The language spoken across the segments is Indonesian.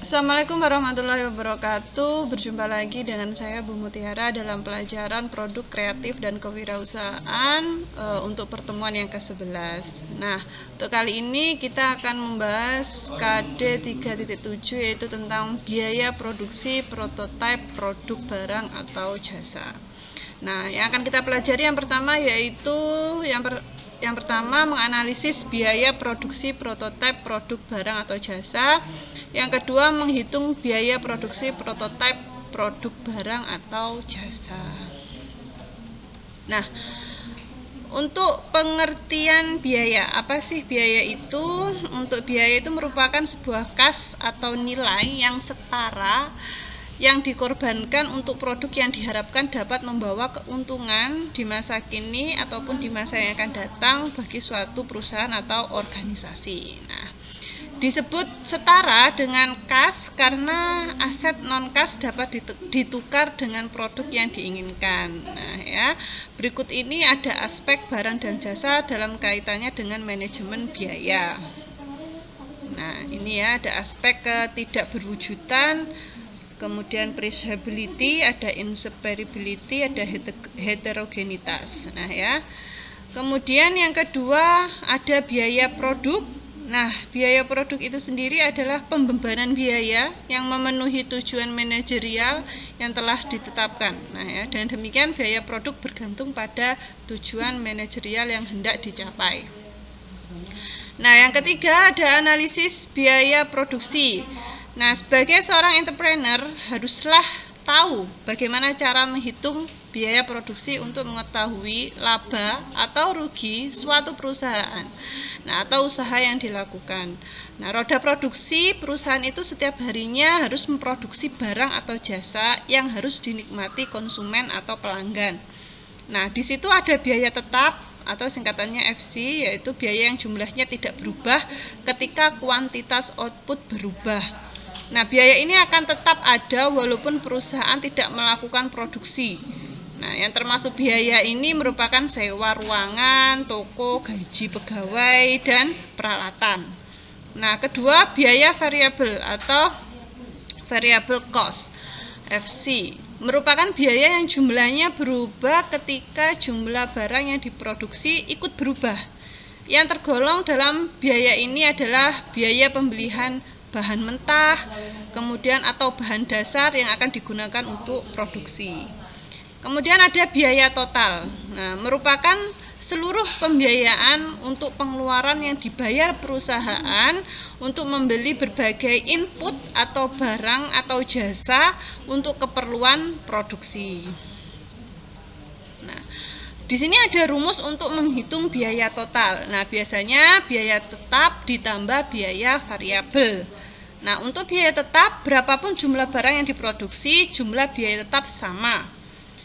Assalamualaikum warahmatullahi wabarakatuh. Berjumpa lagi dengan saya Bu Mutiara dalam pelajaran produk kreatif dan kewirausahaan untuk pertemuan yang ke-11. Nah, untuk kali ini kita akan membahas KD 3.7, yaitu tentang biaya produksi prototipe produk barang atau jasa. Nah, yang akan kita pelajari yang pertama yaitu yang pertama menganalisis biaya produksi prototipe produk barang atau jasa. Yang kedua menghitung biaya produksi prototipe produk barang atau jasa. Nah, untuk pengertian biaya, apa sih biaya itu? Untuk biaya itu merupakan sebuah kas atau nilai yang setara yang dikorbankan untuk produk yang diharapkan dapat membawa keuntungan di masa kini ataupun di masa yang akan datang bagi suatu perusahaan atau organisasi. Nah, disebut setara dengan kas karena aset non-kas dapat ditukar dengan produk yang diinginkan. Nah, ya, berikut ini ada aspek barang dan jasa dalam kaitannya dengan manajemen biaya. Nah, ini ya, ada aspek ketidakberwujudan, kemudian traceability, ada inseparability, ada heterogenitas. Nah, ya. Kemudian yang kedua ada biaya produk. Nah, biaya produk itu sendiri adalah pembebanan biaya yang memenuhi tujuan manajerial yang telah ditetapkan. Nah, ya, dan demikian biaya produk bergantung pada tujuan manajerial yang hendak dicapai. Nah, yang ketiga ada analisis biaya produksi. Nah, sebagai seorang entrepreneur haruslah tahu bagaimana cara menghitung biaya produksi untuk mengetahui laba atau rugi suatu perusahaan. Nah, atau usaha yang dilakukan. Nah, roda produksi perusahaan itu setiap harinya harus memproduksi barang atau jasa yang harus dinikmati konsumen atau pelanggan. Nah, di situ ada biaya tetap atau singkatannya FC, yaitu biaya yang jumlahnya tidak berubah ketika kuantitas output berubah. Nah, biaya ini akan tetap ada walaupun perusahaan tidak melakukan produksi. Nah, yang termasuk biaya ini merupakan sewa ruangan, toko, gaji pegawai, dan peralatan. Nah, kedua biaya variabel atau variable cost FC merupakan biaya yang jumlahnya berubah ketika jumlah barang yang diproduksi ikut berubah. Yang tergolong dalam biaya ini adalah biaya pembelian bahan mentah, kemudian atau bahan dasar yang akan digunakan untuk produksi. Kemudian ada biaya total. Nah, merupakan seluruh pembiayaan untuk pengeluaran yang dibayar perusahaan untuk membeli berbagai input atau barang atau jasa untuk keperluan produksi. Nah, di sini ada rumus untuk menghitung biaya total. Nah, biasanya biaya tetap ditambah biaya variabel. Nah, untuk biaya tetap, berapapun jumlah barang yang diproduksi, jumlah biaya tetap sama.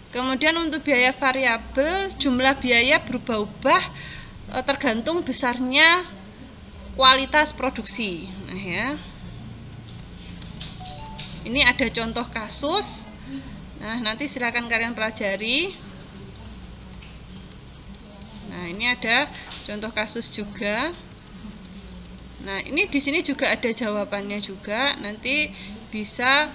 Kemudian untuk biaya variabel, jumlah biaya berubah-ubah tergantung besarnya kualitas produksi. Nah, ya. Ini ada contoh kasus. Nah, nanti silakan kalian pelajari. Nah, ini ada contoh kasus juga. Nah, ini di sini juga ada jawabannya juga. Nanti bisa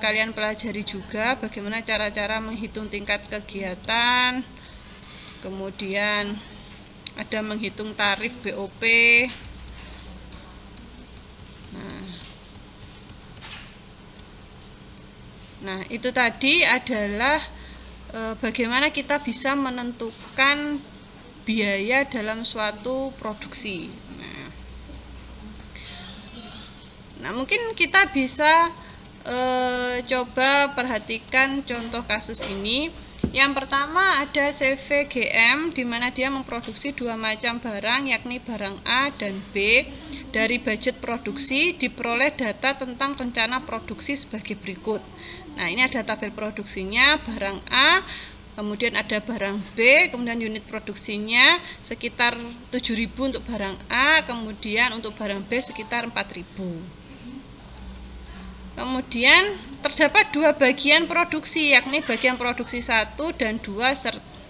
kalian pelajari juga bagaimana cara-cara menghitung tingkat kegiatan. Kemudian ada menghitung tarif BOP. Nah, itu tadi adalah bagaimana kita bisa menentukan biaya dalam suatu produksi. Nah, mungkin kita bisa coba perhatikan contoh kasus ini. Yang pertama ada CVGM, di mana dia memproduksi dua macam barang, yakni barang A dan B. Dari budget produksi diperoleh data tentang rencana produksi sebagai berikut. Nah, ini ada tabel produksinya, barang A, kemudian ada barang B, kemudian unit produksinya sekitar 7.000 untuk barang A, kemudian untuk barang B sekitar 4.000. Kemudian terdapat dua bagian produksi, yakni bagian produksi 1 dan 2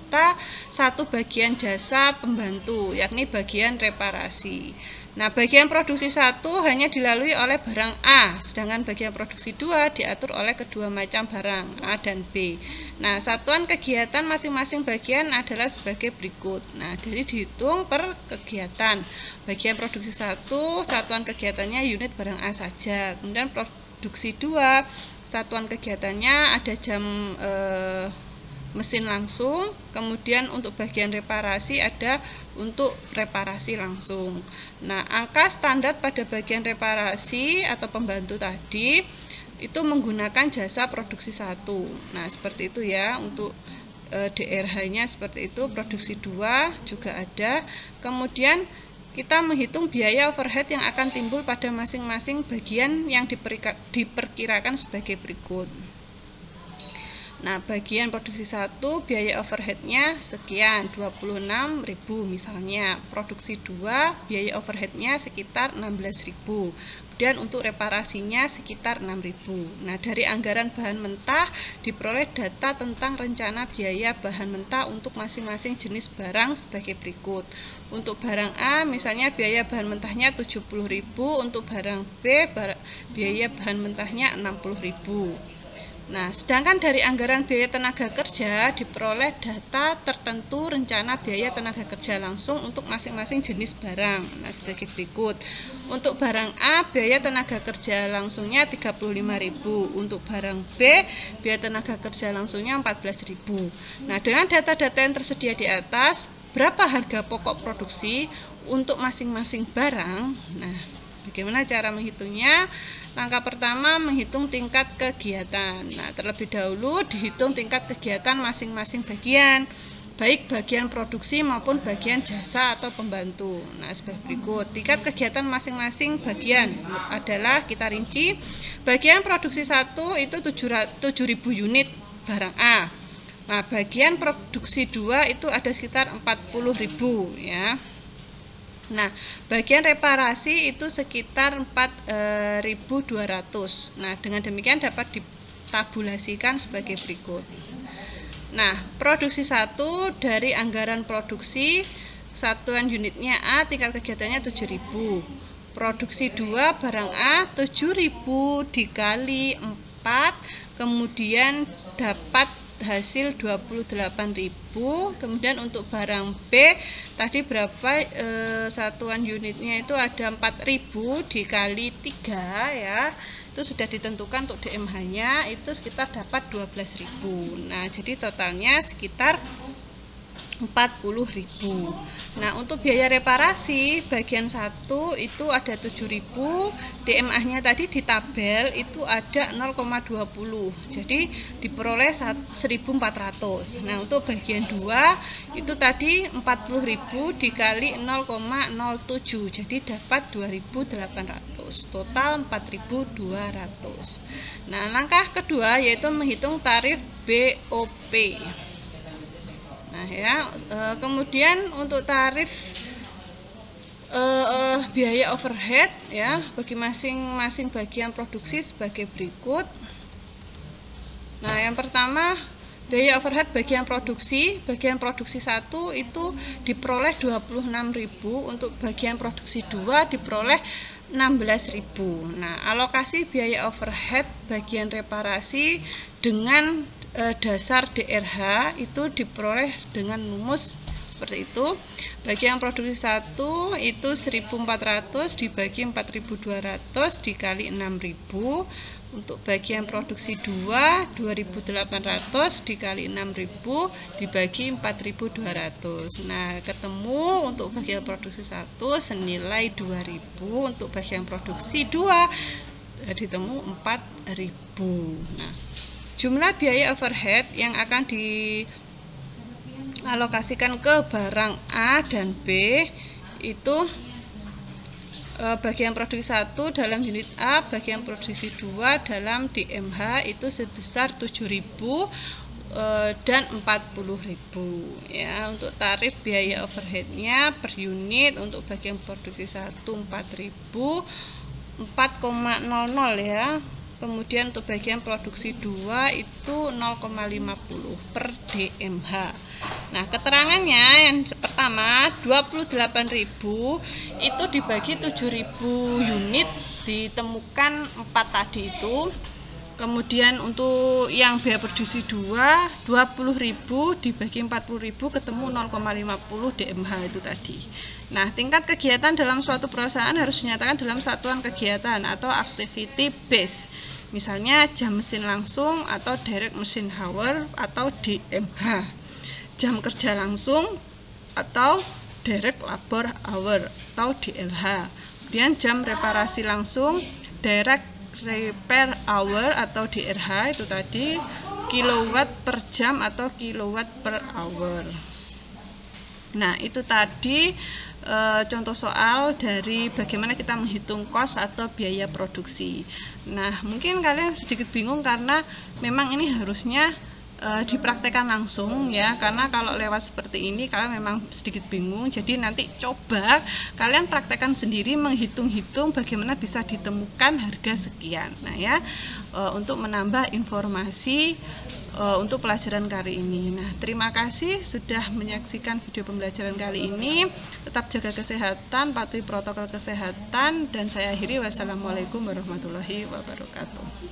serta satu bagian jasa pembantu, yakni bagian reparasi. Nah, bagian produksi 1 hanya dilalui oleh barang A, sedangkan bagian produksi 2 diatur oleh kedua macam barang A dan B. Nah, satuan kegiatan masing-masing bagian adalah sebagai berikut. Nah, jadi dihitung per kegiatan. Bagian produksi 1, satuan kegiatannya unit barang A saja. Kemudian produksi 2, satuan kegiatannya ada jam mesin langsung, kemudian untuk bagian reparasi ada untuk reparasi langsung. Nah, angka standar pada bagian reparasi atau pembantu tadi itu menggunakan jasa produksi 1. Nah, seperti itu ya, untuk DRH-nya seperti itu. Produksi 2 juga ada. Kemudian kita menghitung biaya overhead yang akan timbul pada masing-masing bagian yang diperkirakan sebagai berikut. Nah, bagian produksi 1 biaya overheadnya sekian, 26.000 misalnya. Produksi 2 biaya overheadnya sekitar 16.000. Kemudian untuk reparasinya sekitar 6.000. Nah, dari anggaran bahan mentah diperoleh data tentang rencana biaya bahan mentah untuk masing-masing jenis barang sebagai berikut. Untuk barang A misalnya biaya bahan mentahnya 70.000, untuk barang B biaya bahan mentahnya 60.000. Nah, sedangkan dari anggaran biaya tenaga kerja diperoleh data tertentu rencana biaya tenaga kerja langsung untuk masing-masing jenis barang. Nah, sebagai berikut. Untuk barang A, biaya tenaga kerja langsungnya 35.000. Untuk barang B, biaya tenaga kerja langsungnya 14.000. Nah, dengan data-data yang tersedia di atas, berapa harga pokok produksi untuk masing-masing barang? Nah, bagaimana cara menghitungnya? Langkah pertama, menghitung tingkat kegiatan. Nah, terlebih dahulu dihitung tingkat kegiatan masing-masing bagian, baik bagian produksi maupun bagian jasa atau pembantu. Nah, sebagai berikut. Tingkat kegiatan masing-masing bagian adalah, kita rinci, bagian produksi 1 itu 7.000 unit barang A. Nah, bagian produksi 2 itu ada sekitar 40.000 ya. Nah, bagian reparasi itu sekitar 4.200. Nah, dengan demikian dapat ditabulasikan sebagai berikut. Nah, produksi 1 dari anggaran produksi, satuan unitnya A, tingkat kegiatannya 7.000. Produksi 2 barang A 7.000 dikali 4, kemudian dapat hasil 28.000. Kemudian untuk barang B tadi berapa, satuan unitnya itu ada 4.000 dikali 3 ya, itu sudah ditentukan. Untuk DMH nya itu sekitar dapat 12.000. Nah, jadi totalnya sekitar 40.000. Nah, untuk biaya reparasi bagian 1 itu ada 7.000, DMA nya tadi di tabel itu ada 0,20, jadi diperoleh 1.400. Nah, untuk bagian 2 itu tadi 40.000 dikali 0,07, jadi dapat 2.800, total 4.200. Nah, langkah kedua yaitu menghitung tarif BOP. Nah ya, kemudian untuk tarif biaya overhead ya bagi masing-masing bagian produksi sebagai berikut. Nah, yang pertama biaya overhead bagian produksi 1 itu diperoleh 26.000, untuk bagian produksi 2 diperoleh 16.000. Nah, alokasi biaya overhead bagian reparasi dengan dasar DRH itu diperoleh dengan rumus seperti itu. Bagian produksi 1 itu 1.400 dibagi 4.200 dikali 6.000. Untuk bagian produksi 2 2.800 dikali 6.000 dibagi 4.200. Nah, ketemu untuk bagian produksi 1 senilai 2.000. Untuk bagian produksi 2 ditemu 4.000. Nah, jumlah biaya overhead yang akan dialokasikan ke barang A dan B itu bagian produksi 1 dalam unit A, bagian produksi 2 dalam DMH itu sebesar 7.000 dan 40.000 ya. Untuk tarif biaya overheadnya per unit untuk bagian produksi 1 4.000, 4,00 ya. Kemudian untuk bagian produksi 2 itu 0,50 per DMH. Nah, keterangannya yang pertama 28.000 itu dibagi 7.000 unit, ditemukan 4 tadi itu. Kemudian untuk yang biaya produksi 2 20.000 dibagi 40.000 ketemu 0,50 DMH itu tadi. Nah, tingkat kegiatan dalam suatu perusahaan harus dinyatakan dalam satuan kegiatan atau activity base. Misalnya jam mesin langsung atau direct machine hour atau DMH. Jam kerja langsung atau direct labor hour atau DLH. Kemudian jam reparasi langsung, direct repair hour atau DRH itu tadi, kilowatt per jam atau kilowatt per hour. Nah, itu tadi contoh soal dari bagaimana kita menghitung cost atau biaya produksi. Nah, mungkin kalian sedikit bingung karena memang ini harusnya dipraktekkan langsung ya, karena kalau lewat seperti ini kalian memang sedikit bingung. Jadi nanti coba kalian praktekkan sendiri, menghitung-hitung bagaimana bisa ditemukan harga sekian. Nah ya, untuk menambah informasi untuk pelajaran kali ini. Nah, terima kasih sudah menyaksikan video pembelajaran kali ini. Tetap jaga kesehatan, patuhi protokol kesehatan, dan saya akhiri. Wassalamualaikum warahmatullahi wabarakatuh.